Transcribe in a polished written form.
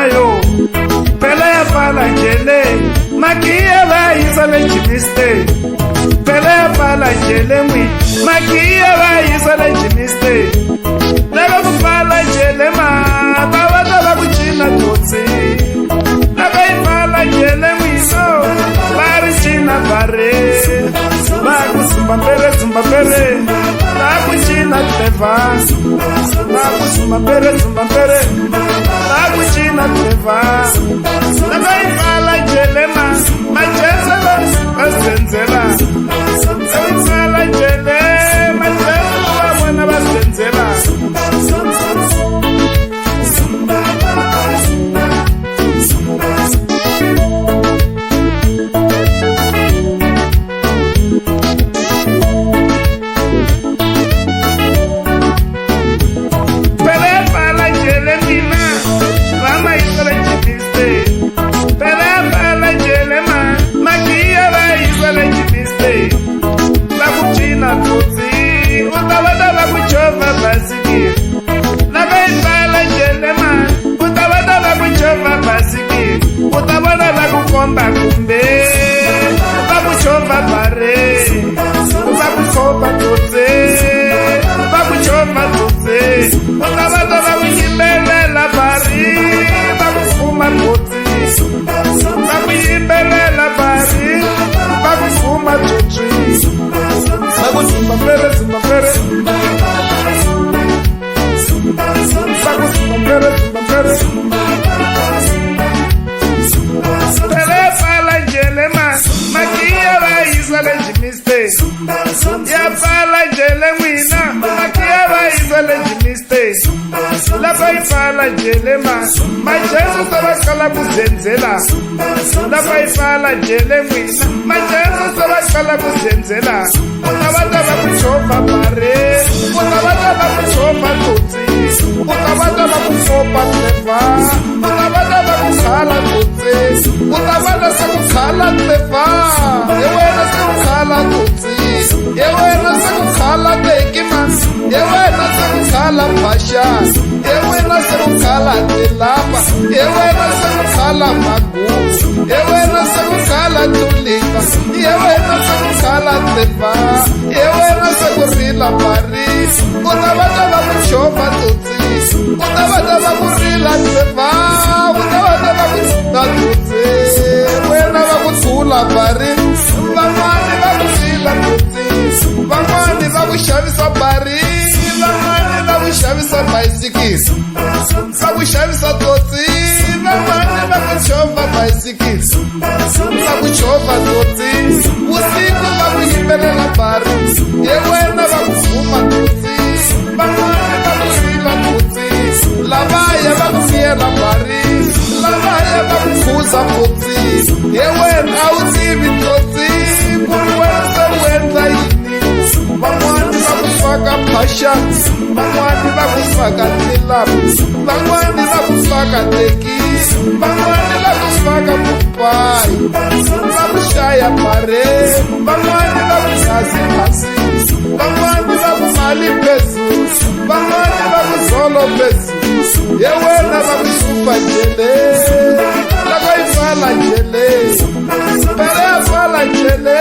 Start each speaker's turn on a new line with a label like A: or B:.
A: yo Pele ya pala njele Makia va isale chimiste Pele ya pala njele mwi Makia va isale chimiste Lega kupala njele ma Tawada va kuchina totsi Lega ipala njele mwi so Bari china bare Baku zumba pere Baku china teva Baku zumba pere Baku china teva Lega ipala njele ma Majezela Basenzela Ipala njele Majezela Wana basenzela Fala jelema majesu sabakala kuzenzela Lapa ifala jelemi majesu sabakala kuzenzela Utabata bakuchopa pare Utabata bakuchopa tuti Utabata bakuchopa tefa Utabata bakukhala tuti Utabata sakukhala tefa Yewena sakukhala tuti Yewena sakukhala tekima Yewena sakukhala pasha Yewena sakukhala telapa Yewena sakukhala maguzu Yewena sakukhala tulika Yewena sakukhala tefa Yewena sakurila paris Utabata bakuchopa tuti Utabata bakurila tefa Utabata bakuchopa tuti Yewena bakutula paris Vamani bakusila tuti Vamani bakushavisa paris Vamani bakushavisa bicycles Bakushavisa toti Vamani bakuchova bicycles Bakuchova toti Usiku bakuhimbelela paris Yewena bakufuma toti Vamani bakusila toti Lavaya bakufiela paris Lavaya bakufuza toti Yewena autivi toti Kuweza wenda yini Vamani bakufaka passions Vamani bakufaka tilaps Vamani bakufaka tekis Vamani bakufaka pupai Bakushaya pare Vamani bakusazi pasis Vamani bakumali pesus Vamani bakuzolo pesus Yewena bakusupa jele Lako ifala jele Pere afala jele